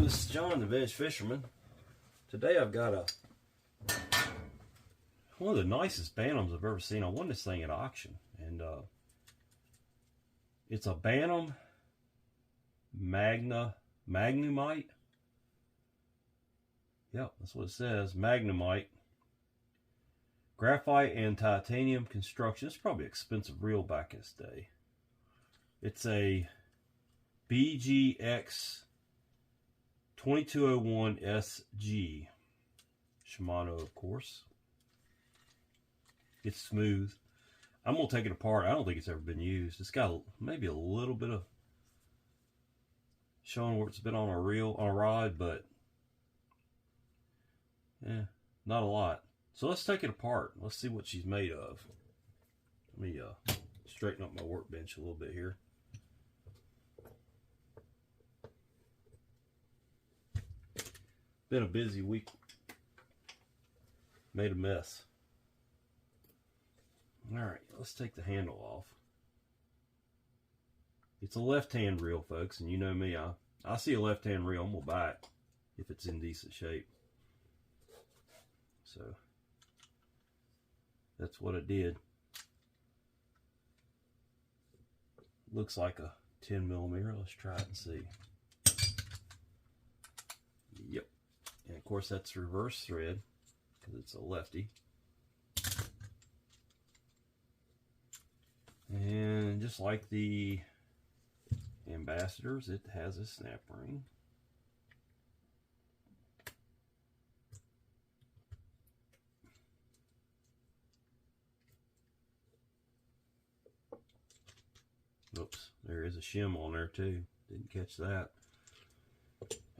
this is John, the Vintage Fisherman. Today I've got one of the nicest Bantams I've ever seen. I won this thing at auction, and it's a Bantam Magnumlite. Yep, that's what it says, Magnumlite. Graphite and titanium construction. It's probably an expensive reel back in its day. It's a BGX2201SG. Shimano, of course. It's smooth. I'm going to take it apart. I don't think it's ever been used. It's got maybe a little bit of showing where it's been on a reel, on a rod, but yeah, not a lot. So let's take it apart. Let's see what she's made of. Let me straighten up my workbench a little bit here. Been a busy week. Made a mess. Alright, let's take the handle off. It's a left-hand reel, folks, and you know me. I see a left-hand reel, I'm going to buy it if it's in decent shape. So, that's what it did. Looks like a 10mm. Let's try it and see. Yep. And of course that's reverse thread because it's a lefty. And just like the Ambassadors, it has a snap ring. Oops, there is a shim on there too. Didn't catch that.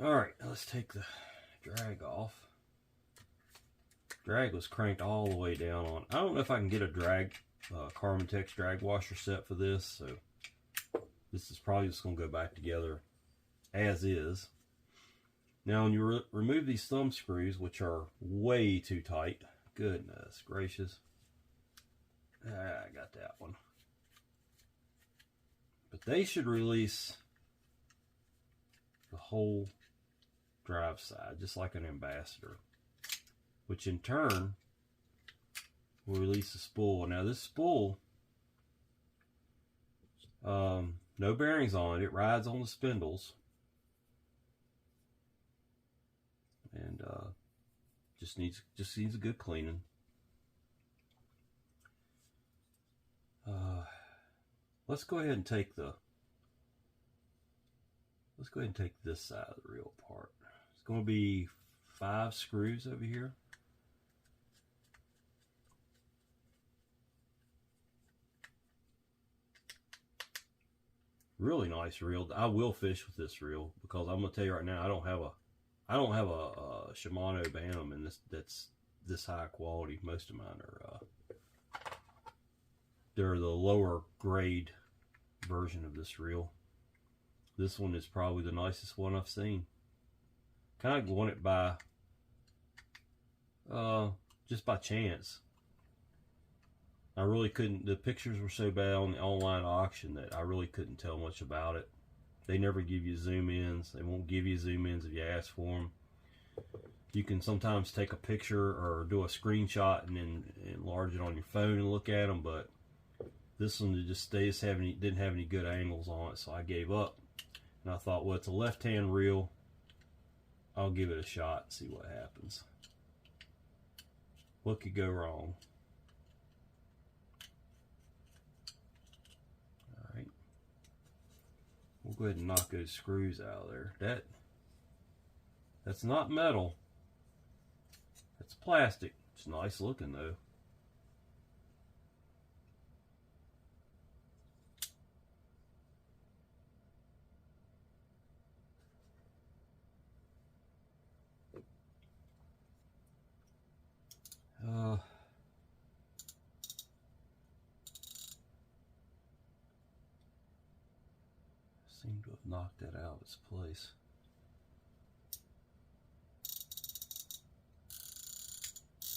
Alright, let's take the drag off. Drag was cranked all the way down on. I don't know if I can get a drag, Carbon Tex drag washer set for this, so this is probably just going to go back together as is. Now when you remove these thumb screws, which are way too tight, goodness gracious, I got that one. But they should release the whole drive side, just like an Ambassador, which in turn will release the spool. Now this spool, no bearings on it. It rides on the spindles, and just needs a good cleaning. Let's go ahead and take this side of the reel apart. It's going to be 5 screws over here. Really nice reel. I will fish with this reel because I'm going to tell you right now, I don't have a Shimano Bantam and that's this high quality. Most of mine are they're the lower grade version of this reel. This one is probably the nicest one I've seen. Kind of won it by just by chance. I really couldn't, the pictures were so bad on the online auction that I really couldn't tell much about it. They never give you zoom ins. They won't give you zoom ins if you ask for them. You can sometimes take a picture or do a screenshot and then enlarge it on your phone and look at them, but this one didn't have any good angles on it, so I gave up. And I thought, well, it's a left-hand reel. I'll give it a shot and see what happens. What could go wrong? Alright. We'll go ahead and knock those screws out of there. That's not metal. That's plastic. It's nice looking though. Seem to have knocked that out of its place.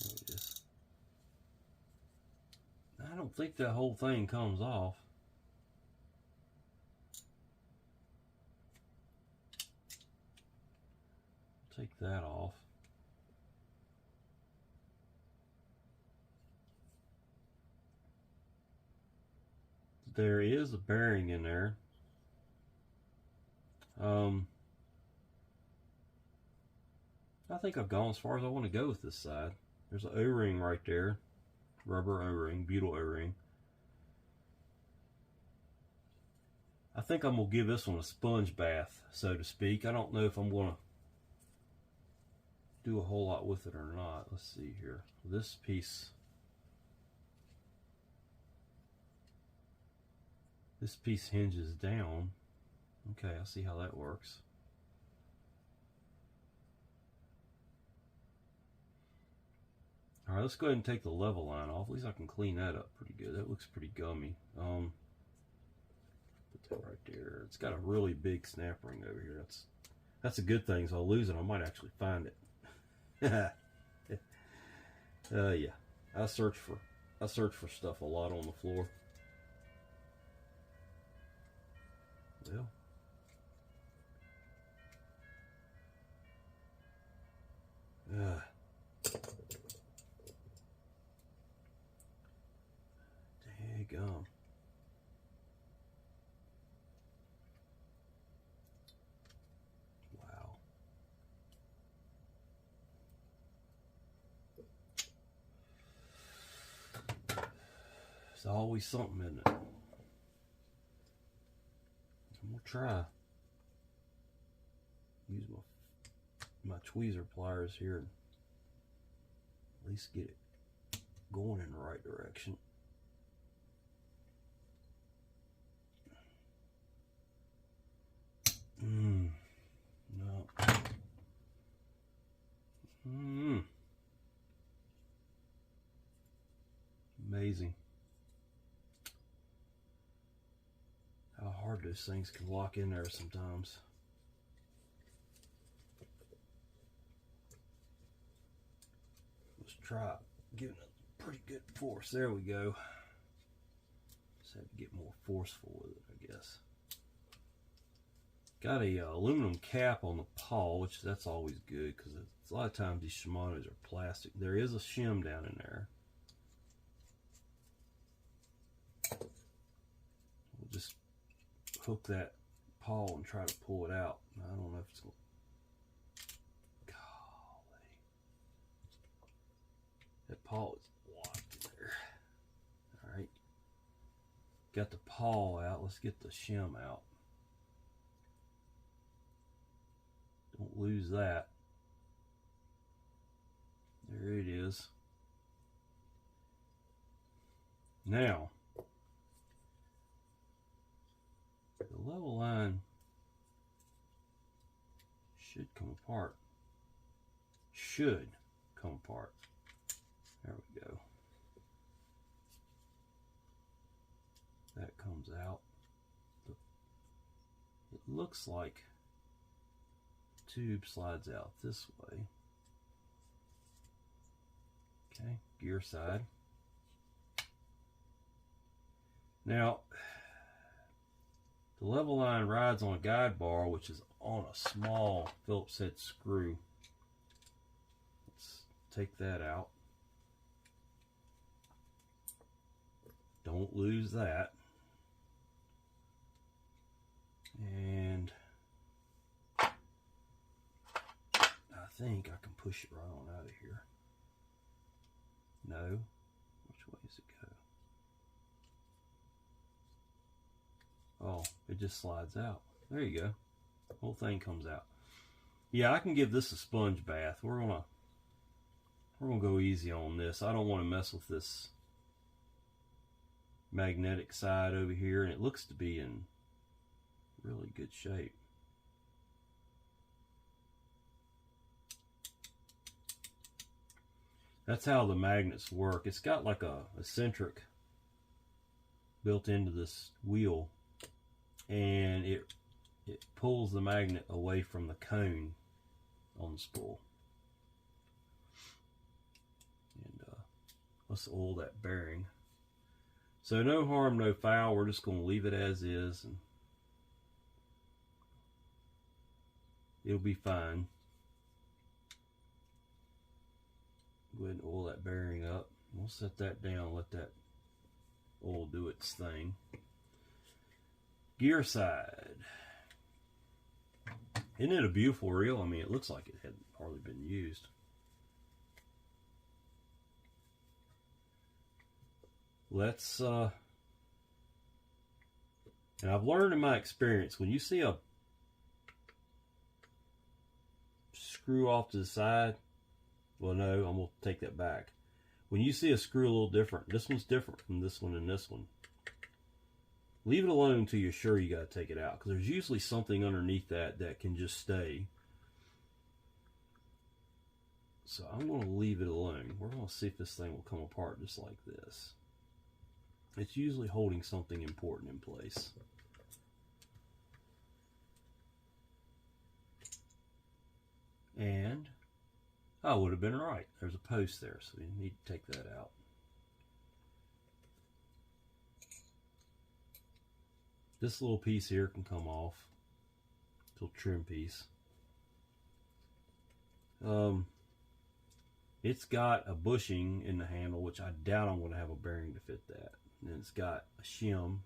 There it is. I don't think that whole thing comes off. take that off. There is a bearing in there. I think I've gone as far as I want to go with this side. There's an O-ring right there. Rubber O-ring, butyl O-ring. I think I'm going to give this one a sponge bath, so to speak. I don't know if I'm going to do a whole lot with it or not. Let's see here. This piece hinges down. Okay, I see how that works. All right, let's go ahead and take the level line off. At least I can clean that up pretty good. That looks pretty gummy. Put that right there. It's got a really big snap ring over here. That's a good thing. So I'll lose it. I might actually find it. Yeah. I search for stuff a lot on the floor. Well. Daggum. Wow. It's always something, isn't it? I'm gonna try. Use my tweezer pliers here and at least get it going in the right direction. No. Amazing how hard those things can lock in there sometimes. Let's try giving it pretty good force. There we go. Just have to get more forceful with it, I guess. Got a aluminum cap on the pawl, which that's always good because a lot of times these Shimanos are plastic. There is a shim down in there. We'll just hook that pawl and try to pull it out. I don't know if it's going to... Golly. That pawl is locked in there. Alright. Got the pawl out. Let's get the shim out. Don't lose that. There it is. Now, the level line should come apart. Should come apart. There we go. That comes out. It looks like tube slides out this way. Okay, gear side. Now, the level line rides on a guide bar, which is on a small Phillips head screw. Let's take that out. Don't lose that. And I think I can push it right on out of here. No. Which way does it go? Oh, it just slides out. There you go. The whole thing comes out. Yeah, I can give this a sponge bath. We're gonna go easy on this. I don't want to mess with this magnetic side over here, and it looks to be in really good shape. That's how the magnets work. It's got like a eccentric built into this wheel, and it pulls the magnet away from the cone on the spool. And let's oil that bearing. So no harm, no foul. We're just going to leave it as is, and it'll be fine. Go ahead and oil that bearing up. We'll set that down, let that oil do its thing. Gear side. Isn't it a beautiful reel? I mean, it looks like it hadn't hardly been used. Let's, and I've learned in my experience, when you see a screw off to the side, well, no, I'm going to take that back. When you see a screw a little different, this one's different from this one and this one, leave it alone until you're sure you got to take it out, because there's usually something underneath that that can just stay. So I'm going to leave it alone. We're going to see if this thing will come apart just like this. It's usually holding something important in place. And I would have been right. There's a post there, so you need to take that out. This little piece here can come off. Little trim piece. It's got a bushing in the handle, which I doubt I'm going to have a bearing to fit that. And then it's got a shim,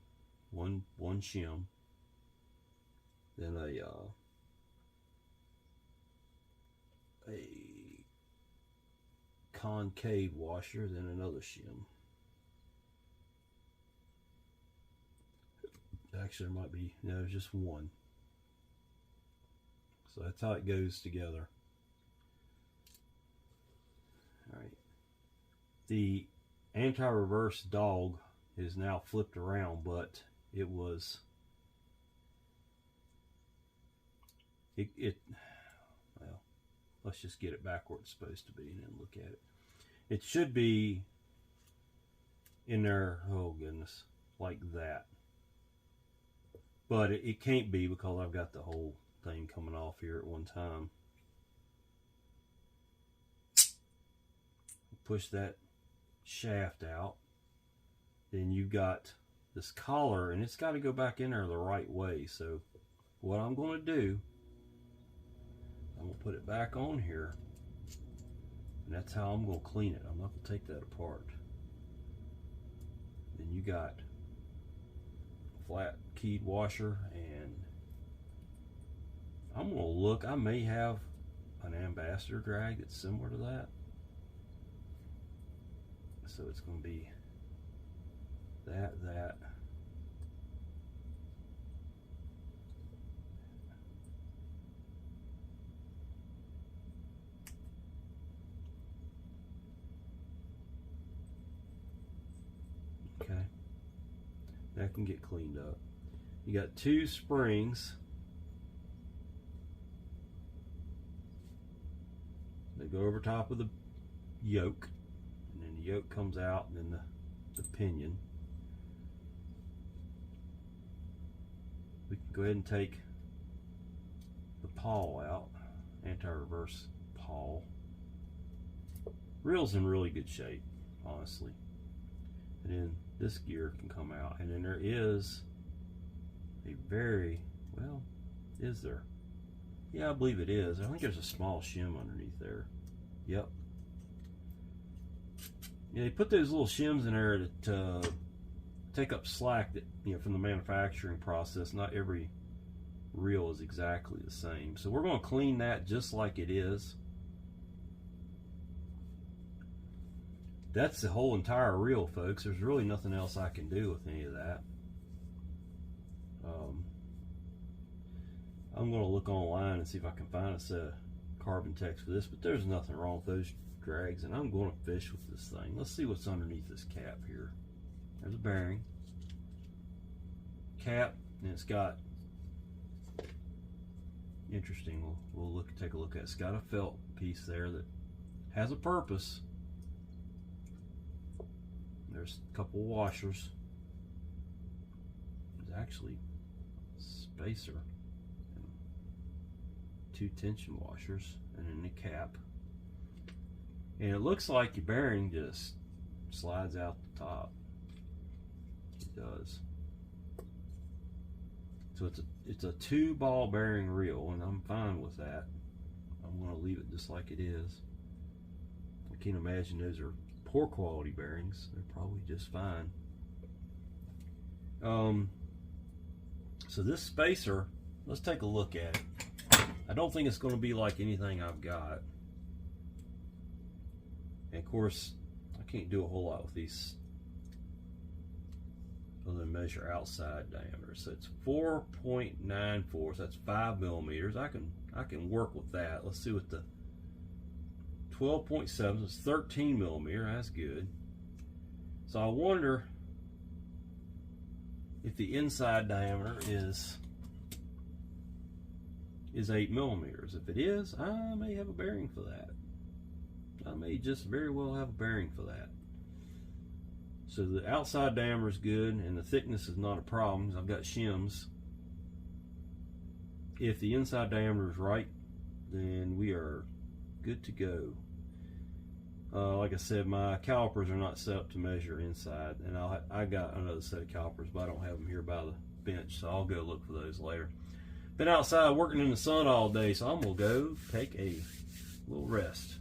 one shim, then a concave washer, then another shim. Actually, there might be, no, there's just one. So that's how it goes together. Alright. The anti-reverse dog is now flipped around, but it was, well, let's just get it back where it's supposed to be and then look at it. It should be in there, oh goodness, like that. But it can't be because I've got the whole thing coming off here at one time. Push that shaft out. Then you've got this collar, and it's got to go back in there the right way. So what I'm going to do, I'm going to put it back on here, and that's how I'm going to clean it. I'm not going to take that apart. Then you got flat keyed washer, and I'm going to look, I may have an ambassador drag that's similar to that. So it's going to be that. Okay. That can get cleaned up. You got two springs that go over top of the yoke, and then the yoke comes out, and then the pinion. We can go ahead and take the pawl out, anti-reverse pawl. Reel's in really good shape, honestly. And then this gear can come out, and then there is a very, well, is there? Yeah, I believe it is. I think there's a small shim underneath there. Yep. Yeah, they put those little shims in there to take up slack that, you know, from the manufacturing process. Not every reel is exactly the same. So we're going to clean that just like it is. That's the whole entire reel, folks. There's really nothing else I can do with any of that. I'm going to look online and see if I can find a set of carbon text for this, but there's nothing wrong with those drags, and I'm going to fish with this thing. Let's see what's underneath this cap here. There's a bearing cap, and it's got, interesting, we'll take a look at it. It's got a felt piece there that has a purpose. There's a couple washers. There's actually a spacer and two tension washers, and then the cap. And it looks like your bearing just slides out the top. It does. So it's a 2-ball bearing reel, and I'm fine with that. I'm going to leave it just like it is. I'll can't imagine those are poor quality bearings. They're probably just fine. So this spacer, let's take a look at it. I don't think it's going to be like anything I've got. And of course, I can't do a whole lot with these other than measure outside diameter. So it's 4.94, so that's 5 millimeters. I can work with that. Let's see what the 12.7, so it's 13 millimeter. That's good. So I wonder if the inside diameter is 8 millimeters. If it is, I may have a bearing for that. I may just very well have a bearing for that. So the outside diameter is good, and the thickness is not a problem. I've got shims. If the inside diameter is right, then we are good to go. Like I said, my calipers are not set up to measure inside, and I got another set of calipers, but I don't have them here by the bench, so I'll go look for those later. Been outside working in the sun all day, so I'm gonna go take a little rest.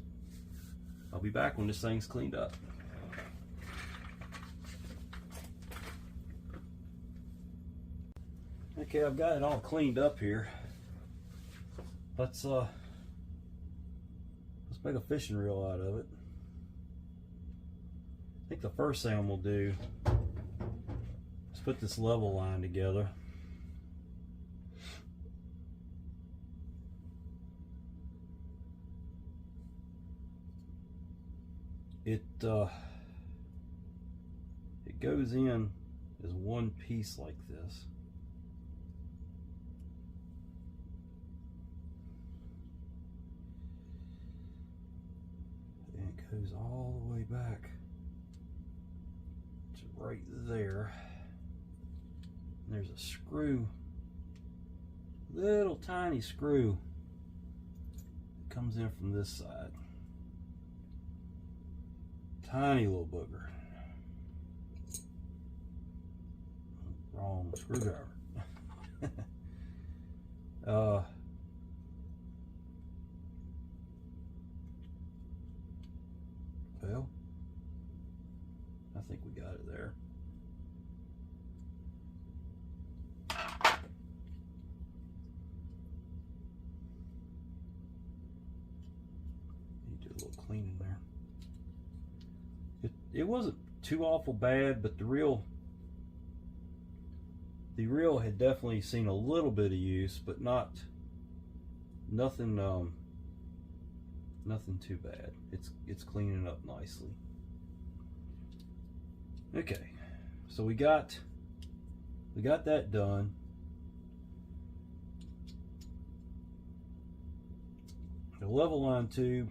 I'll be back when this thing's cleaned up. Okay, I've got it all cleaned up here. Let's make a fishing reel out of it. I think the first thing I'm gonna do is put this level line together. It goes in as one piece like this. And it goes all the way back to right there. And there's a screw, little tiny screw that comes in from this side. Tiny little booger. Wrong screwdriver. Well, I think we got it there. Need to do a little cleaning there. It wasn't too awful bad, but the reel had definitely seen a little bit of use, but nothing too bad. It's cleaning up nicely. Okay, so we got that done. The level line tube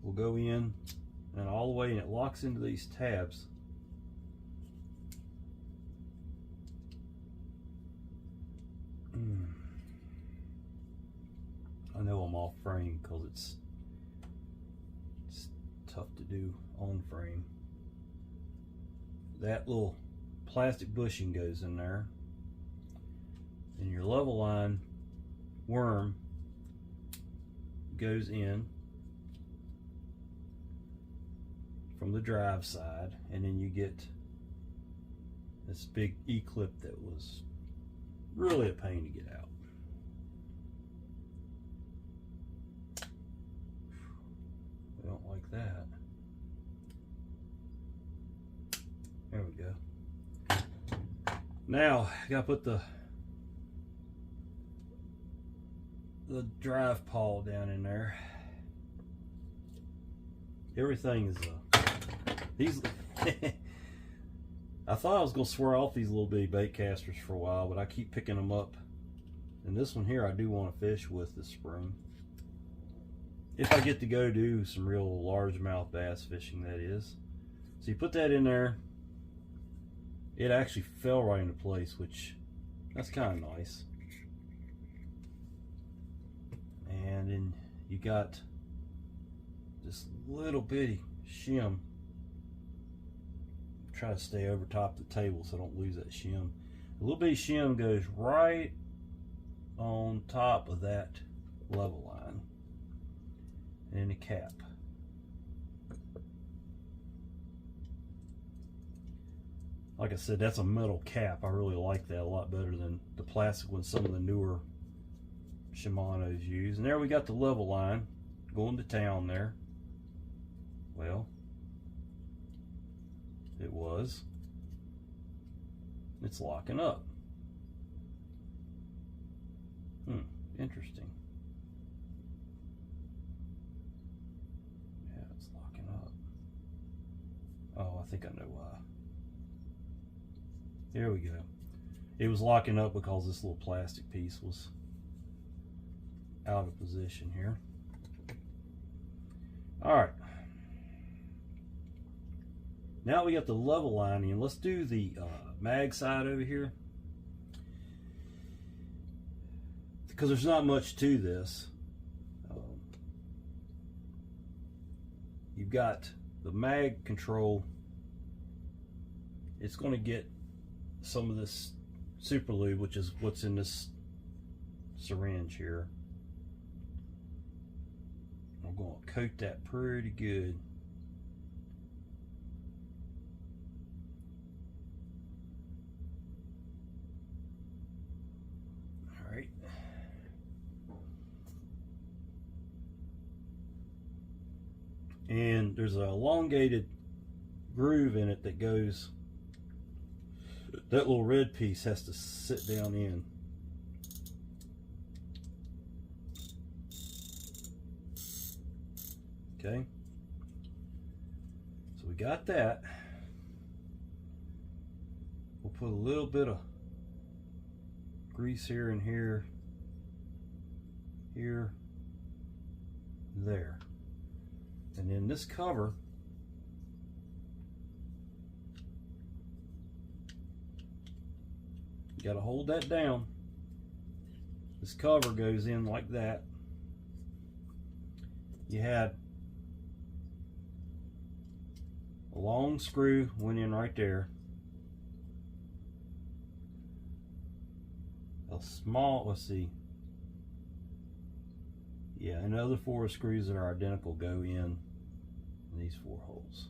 will go in and all the way, and it locks into these tabs. I know I'm off frame because it's tough to do on frame. That little plastic bushing goes in there, and your level line worm goes in from the drive side, and then you get this big E-clip that was really a pain to get out. We don't like that. There we go. Now I gotta put the drive pawl down in there. Everything is these. I thought I was gonna swear off these little bitty bait casters for a while, but I keep picking them up. And this one here I do want to fish with this spring. If I get to go do some real largemouth bass fishing, that is. So you put that in there. It actually fell right into place, which that's kind of nice. And then you got this little bitty shim. Try to stay over top the table so I don't lose that shim. The little bitty shim goes right on top of that level line and the cap. Like I said, that's a metal cap. I really like that a lot better than the plastic one some of the newer Shimano's use. And there we got the level line going to town there. Well, it was. It's locking up. Interesting. Yeah, it's locking up. Oh, I think I know why. There we go. It was locking up because this little plastic piece was out of position here. All right. Now we got the level line in. Let's do the mag side over here, because there's not much to this. You've got the mag control. It's going to get some of this super lube, which is what's in this syringe here. I'm going to coat that pretty good. All right. And there's an elongated groove in it that goes, that little red piece has to sit down in. Okay, so we got that. We'll put a little bit of grease here and here, here, there. And then this cover, you got to hold that down. This cover goes in like that. You had a long screw went in right there. A small, let's see. Yeah, another 4 screws that are identical go in these 4 holes.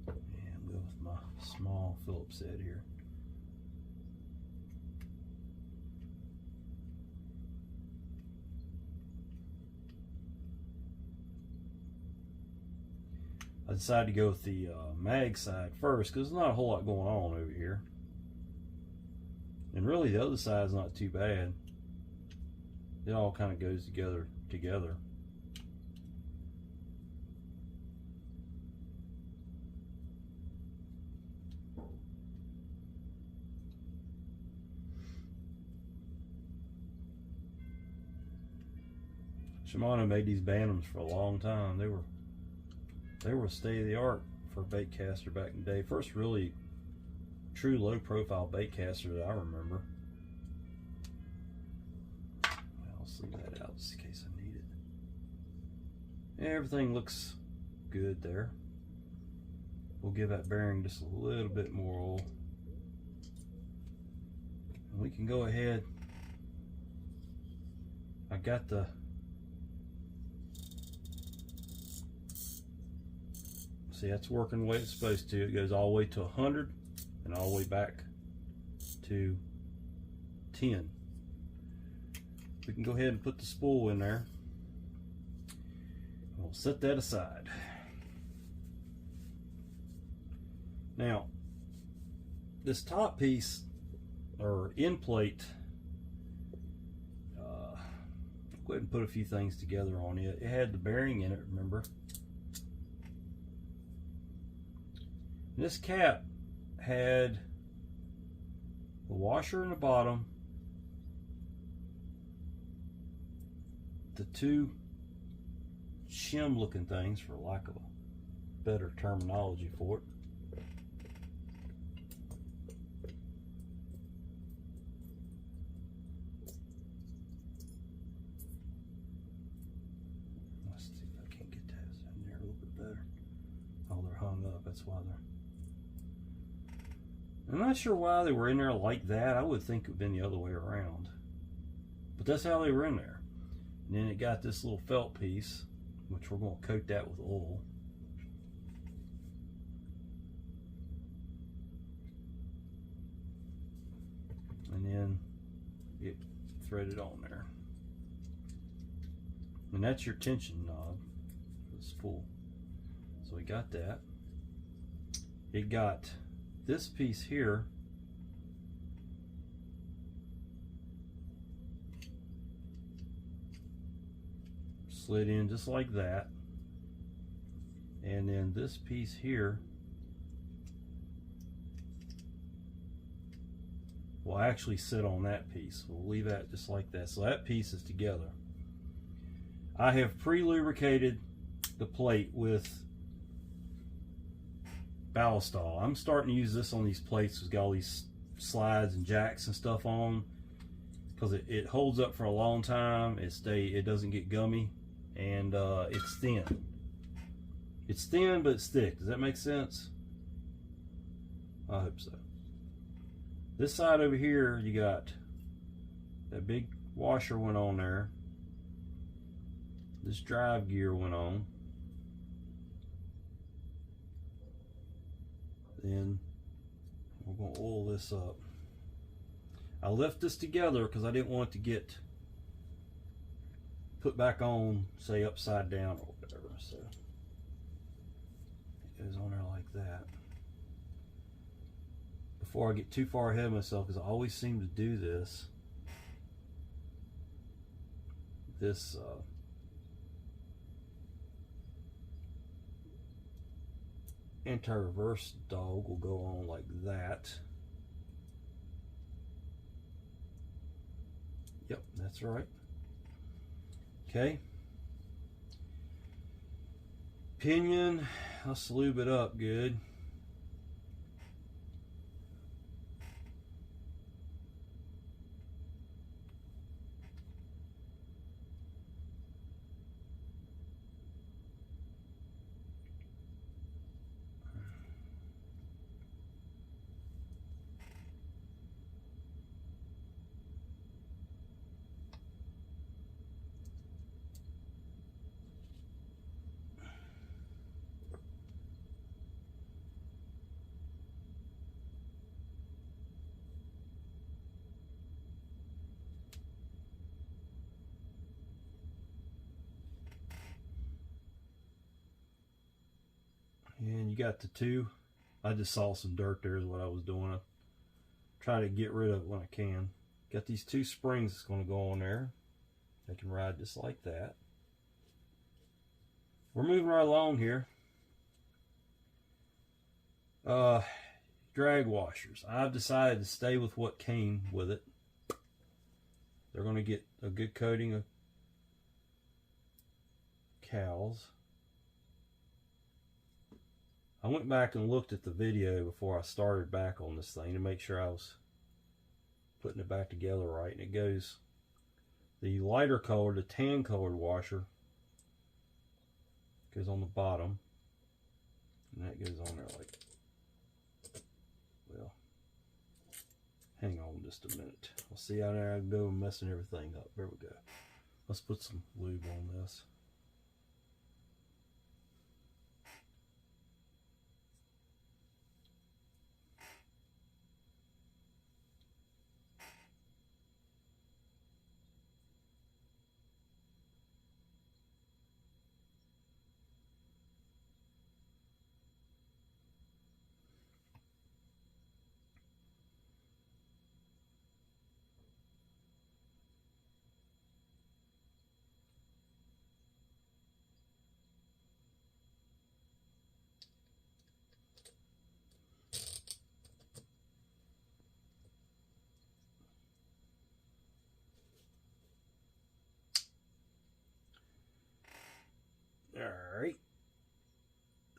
And go with my small Phillips head here. I decided to go with the mag side first because there's not a whole lot going on over here. And really the other side's not too bad. It all kind of goes together. Shimano made these Bantams for a long time. They were state of the art for a bait caster back in the day. First really true low profile bait caster that I remember. I'll sleeve that out just in case I need it. Everything looks good there. We'll give that bearing just a little bit more oil. And we can go ahead. I got the see, that's working the way it's supposed to. It goes all the way to 100 and all the way back to 10. We can go ahead and put the spool in there. We'll set that aside. Now, this top piece or end plate, go ahead and put a few things together on it. It had the bearing in it, remember? This cap had the washer in the bottom, the 2 shim looking things, for lack of a better terminology for it. Let's see if I can't get that. that's why they're... I'm not sure why they were in there like that. I would think it would have been the other way around. But that's how they were in there. And then it got this little felt piece, which we're going to coat that with oil. And then get threaded on there. And that's your tension knob. It's full. So we got that. It got this piece here slid in just like that, and then this piece here will actually sit on that piece. We'll leave that just like that. So that piece is together. I have pre-lubricated the plate with Ballistol. I'm starting to use this on these plates. It's got all these slides and jacks and stuff on, because it holds up for a long time. It doesn't get gummy, and it's thin. It's thin, but it's thick. Does that make sense? I hope so. This side over here, you got that big washer went on there. This drive gear went on. Then we're going to oil this up. I left this together because I didn't want it to get put back on, say upside down or whatever. So it goes on there like that. Before I get too far ahead of myself, because I always seem to do this, anti-reverse dog will go on like that. Yep, that's right. Okay. Pinion, let's lube it up good. And you got the two. I just saw some dirt there is what I was doing. I try to get rid of it when I can. Got these two springs that's going to go on there. They can ride just like that. We're moving right along here. Drag washers. I've decided to stay with what came with it. They're going to get a good coating of cowls. I went back and looked at the video before I started back on this thing to make sure I was putting it back together right. And it goes, the lighter color, the tan colored washer, goes on the bottom. And that goes on there like, well, hang on just a minute. I'll see how there I go messing everything up. There we go. Let's put some lube on this. Alright.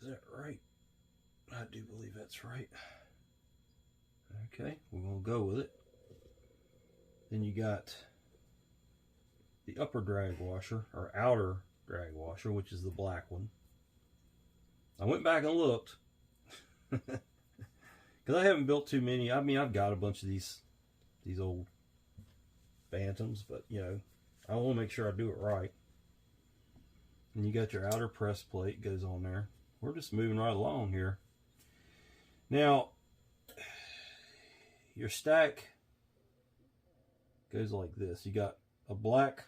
Is that right? I do believe that's right. Okay, we're going to go with it. Then you got the upper drag washer, or outer drag washer, which is the black one. I went back and looked. Because I haven't built too many. I mean, I've got a bunch of these old Bantams, but you know, I want to make sure I do it right. And you got your outer press plate goes on there. We're just moving right along here. Now, your stack goes like this. You got a black,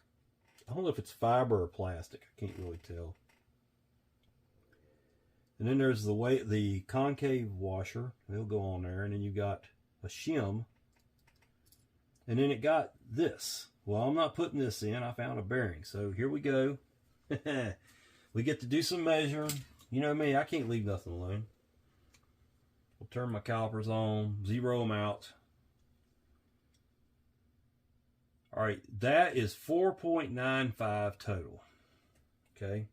I don't know if it's fiber or plastic. I can't really tell. And then there's the concave washer. It'll go on there. And then you got a shim. And then it got this. Well, I'm not putting this in. I found a bearing. So here we go. We get to do some measuring. You know me, I can't leave nothing alone. We'll turn my calipers on, zero them out. All right, that is 4.95 total. Okay,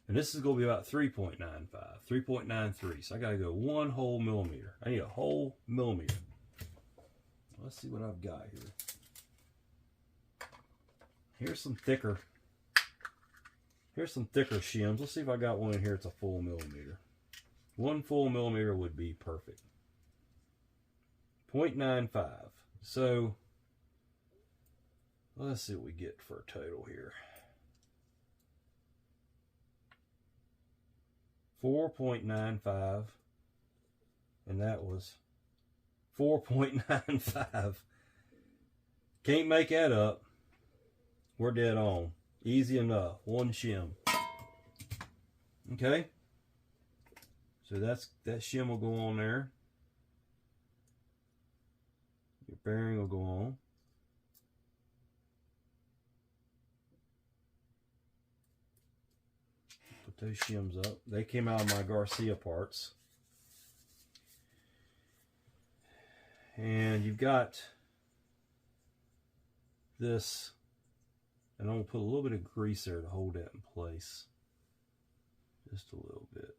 and this is going to be about 3.95, 3.93. So I got to go 1 whole millimeter. I need a whole millimeter. Let's see what I've got here. Here's some thicker shims. Let's see if I got one in here. It's a full millimeter. 1 full millimeter would be perfect. 0.95. So let's see what we get for a total here. 4.95, and that was 4.95. Can't make that up. We're dead on. Easy enough. 1 shim. Okay. So that shim will go on there. Your bearing will go on. Put those shims up. They came out of my Garcia parts. And you've got this, and I'm going to put a little bit of grease there to hold that in place. Just a little bit.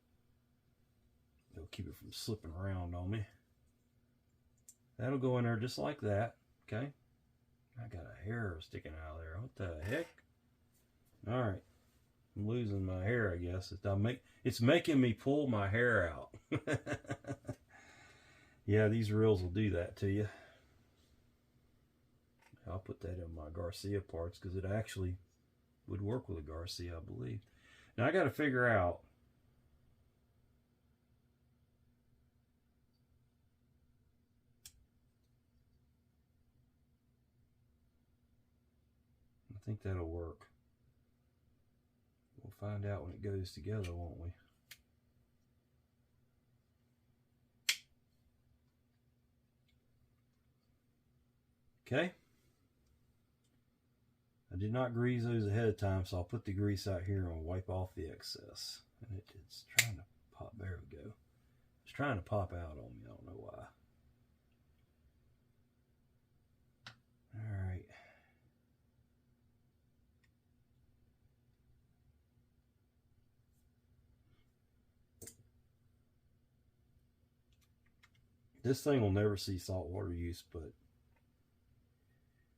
It'll keep it from slipping around on me. That'll go in there just like that. Okay. I got a hair sticking out of there. What the heck? All right. I'm losing my hair, I guess. It's making me pull my hair out. Yeah, these reels will do that to you. I'll put that in my Garcia parts because it actually would work with a Garcia, I believe. Now I got to figure out I think that'll work. We'll find out when it goes together, won't we? Okay. I did not grease those ahead of time, so I'll put the grease out here and wipe off the excess. And it's trying to pop. There we go. It's trying to pop out on me. I don't know why. All right. This thing will never see saltwater use, but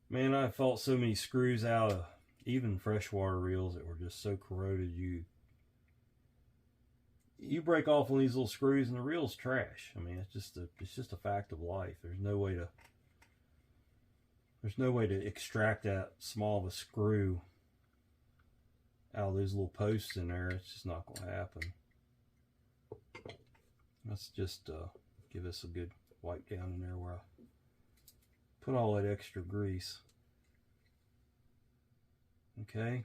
man, I fought so many screws out of even freshwater reels that were just so corroded. You break off one of these little screws and the reel's trash. I mean, it's just a fact of life. There's no way to extract that small of a screw out of those little posts in there. It's just not going to happen. Let's just give this a good wipe down in there where I put all that extra grease. Okay.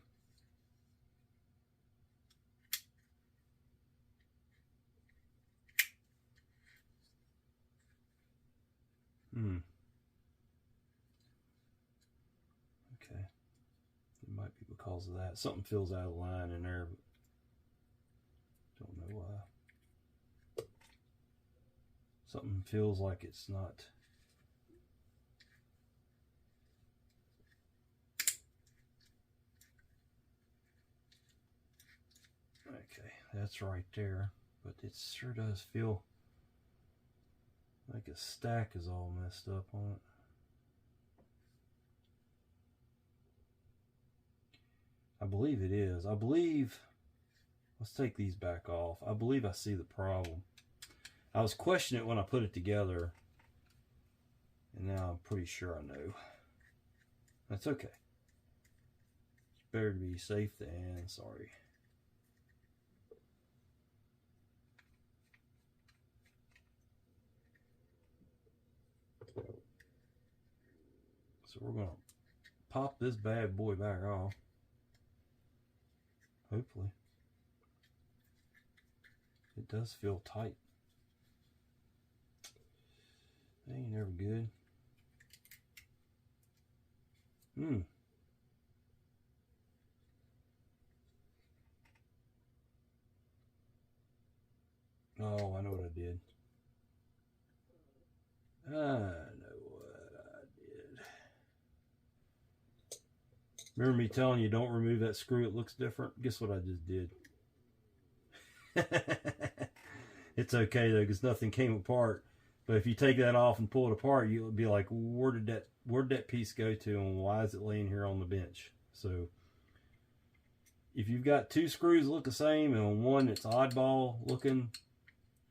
Okay. It might be because of that. Something feels out of line in there, but don't know why. Something feels like it's not. Okay, that's right there, but it sure does feel like a stack is all messed up on it. I believe it is. Let's take these back off. I believe I see the problem. I was questioning it when I put it together, and now I'm pretty sure I know. That's okay. It's better to be safe than sorry. So we're going to pop this bad boy back off. Hopefully. It does feel tight. That ain't never good. Oh, I know what I did. I know what I did. Remember me telling you don't remove that screw, it looks different? Guess what I just did? It's okay though, because nothing came apart. But if you take that off and pull it apart, you'll be like, where'd that piece go to, and why is it laying here on the bench? So if you've got two screws that look the same and one that's oddball looking,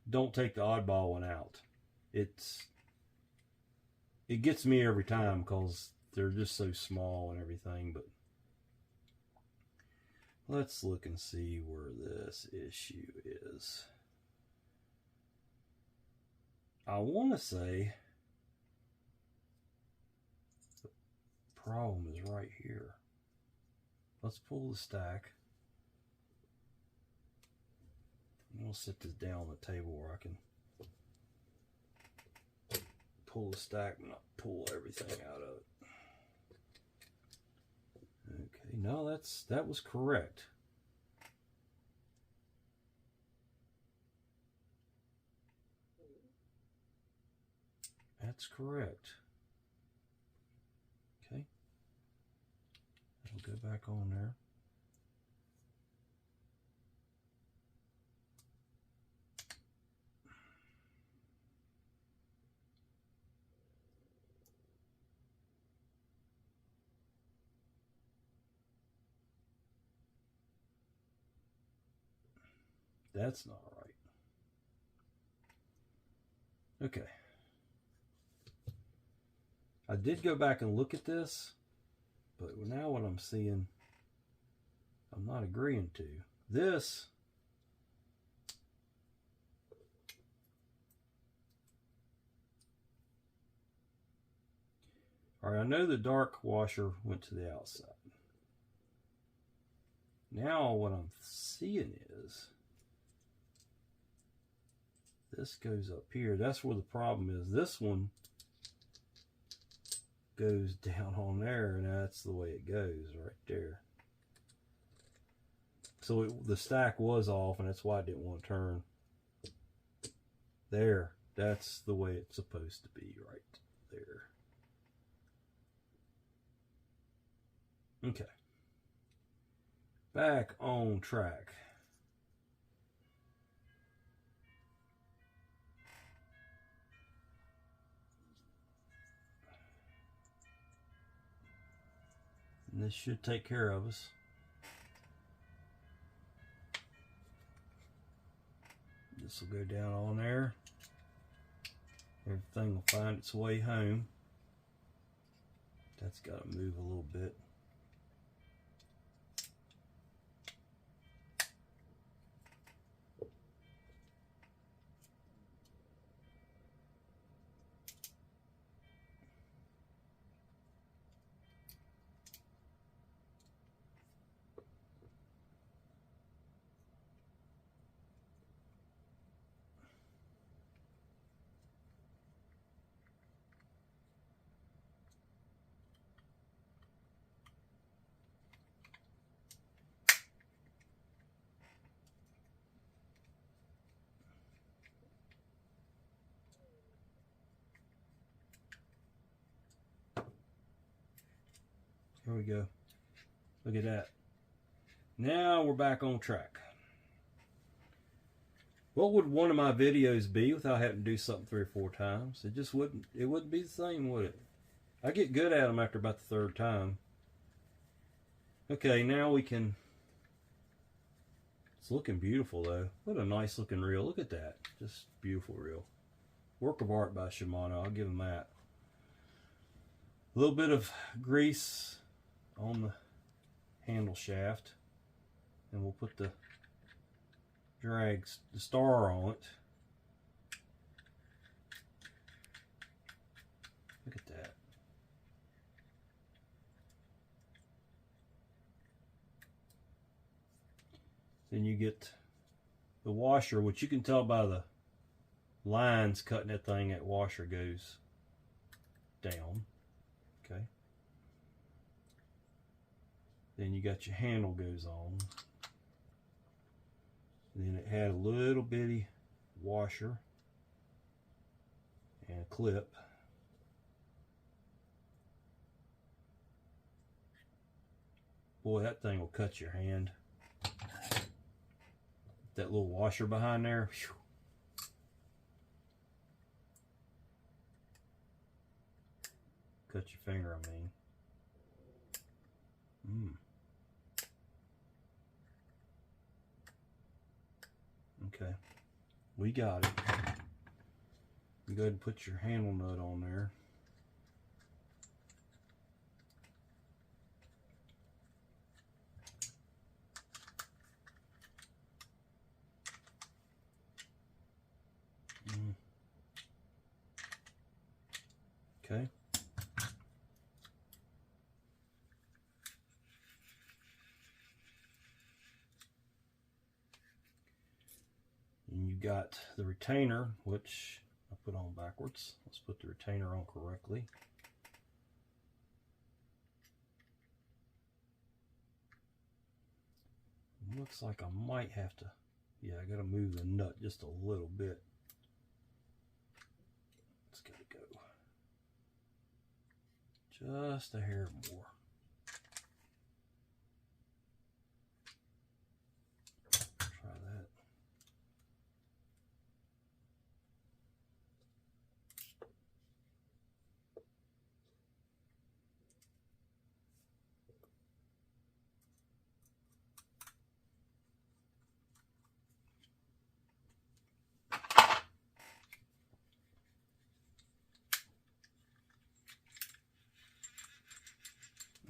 don't take the oddball one out. It gets me every time because they're just so small and everything. But let's look and see where this issue is. I want to say the problem is right here. Let's pull the stack. I'm going to set this down on the table where I can pull the stack and not pull everything out of it. Okay, no, that was correct. That's correct. Okay. I'll go back on there. That's not right. Okay. I did go back and look at this, but now what I'm seeing, I'm not agreeing to. This, all right, I know the dark washer went to the outside. Now what I'm seeing is, this goes up here. That's where the problem is. This one goes down on there, and that's the way it goes right there. So the stack was off, and that's why I didn't want to turn. There, that's the way it's supposed to be right there. Okay. Back on track. And this should take care of us. This will go down on there. Everything will find its way home. That's got to move a little bit. Here we go. Look at that. Now we're back on track. What would one of my videos be without having to do something 3 or 4 times? It just wouldn't. It wouldn't be the same, would it? I get good at them after about the 3rd time. Okay, now we can It's looking beautiful though. What a nice looking reel. Look at that. Just beautiful reel. Work of art by Shimano. I'll give them that. A little bit of grease on the handle shaft. And we'll put the star on it. Look at that. Then you get the washer, which you can tell by the lines cutting that thing. That washer goes down. Okay. Then you got your handle goes on. Then it had a little bitty washer and a clip. Boy, that thing will cut your hand. That little washer behind there. Whew. Cut your finger, I mean. Okay, we got it. You go ahead and put your handle nut on there. Okay. And you got the retainer, which I put on backwards. Let's put the retainer on correctly. It looks like I might have to, yeah, I gotta move the nut just a little bit. It's gotta go just a hair more. Try that.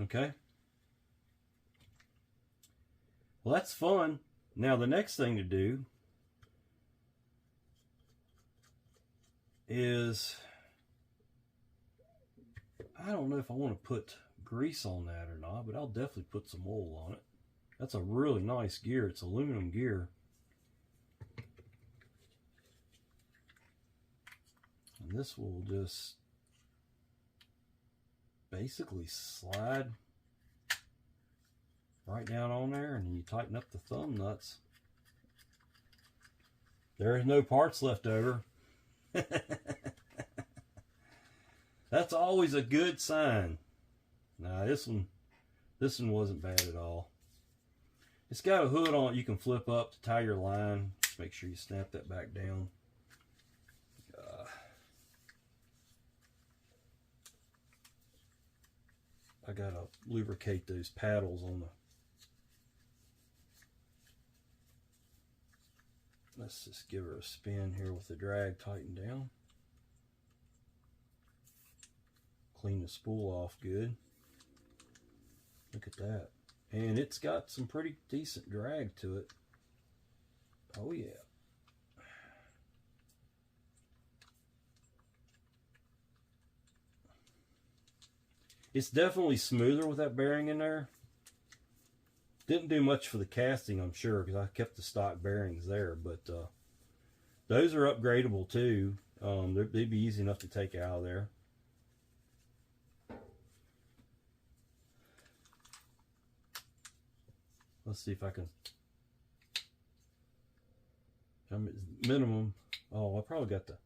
Okay. Well, that's fun. Now the next thing to do is, I don't know if I want to put grease on that or not, but I'll definitely put some oil on it. That's a really nice gear. It's aluminum gear. And this will just basically slide right down on there, and you tighten up the thumb nuts. There's no parts left over. That's always a good sign. Nah, this one wasn't bad at all. It's got a hood on it you can flip up to tie your line. Just make sure you snap that back down. I gotta lubricate those paddles on the. Let's just give her a spin here with the drag tightened down. Clean the spool off good. Look at that. And it's got some pretty decent drag to it. Oh yeah. It's definitely smoother with that bearing in there. Didn't do much for the casting, I'm sure, because I kept the stock bearings there. But those are upgradable too. They'd be easy enough to take out of there. Let's see if I can. Minimum. Oh, I probably got the.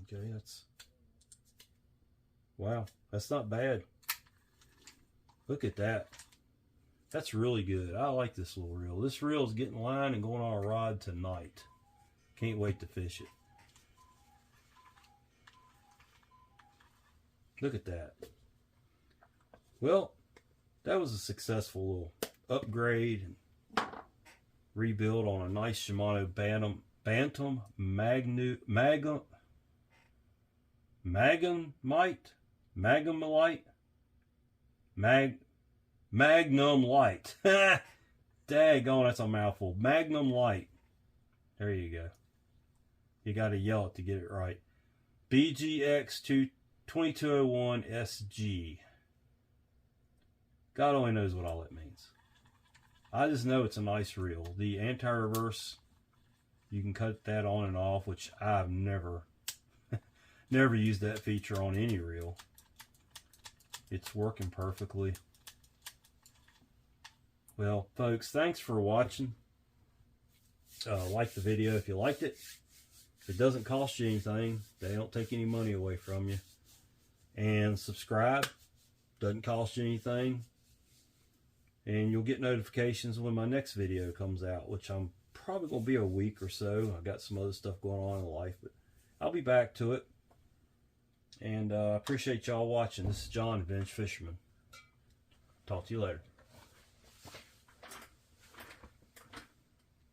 Okay, that's. Wow, that's not bad. Look at that. That's really good. I like this little reel. This reel is getting line and going on a rod tonight. Can't wait to fish it. Look at that. Well, that was a successful little upgrade and rebuild on a nice Shimano Bantam Magnumlite Magnumlite. Daggone, that's a mouthful. Magnumlite. There you go. You got to yell it to get it right. BGX2201SG. God only knows what all it means. I just know it's a nice reel. The anti-reverse, you can cut that on and off, which I've never used that feature on any reel. It's working perfectly. Well, folks, thanks for watching. Like the video if you liked it. It doesn't cost you anything. They don't take any money away from you. And subscribe. Doesn't cost you anything. And you'll get notifications when my next video comes out, which I'm probably going to be a week or so. I've got some other stuff going on in life, but I'll be back to it. And I appreciate y'all watching. This is John, Vintage Fisherman. Talk to you later.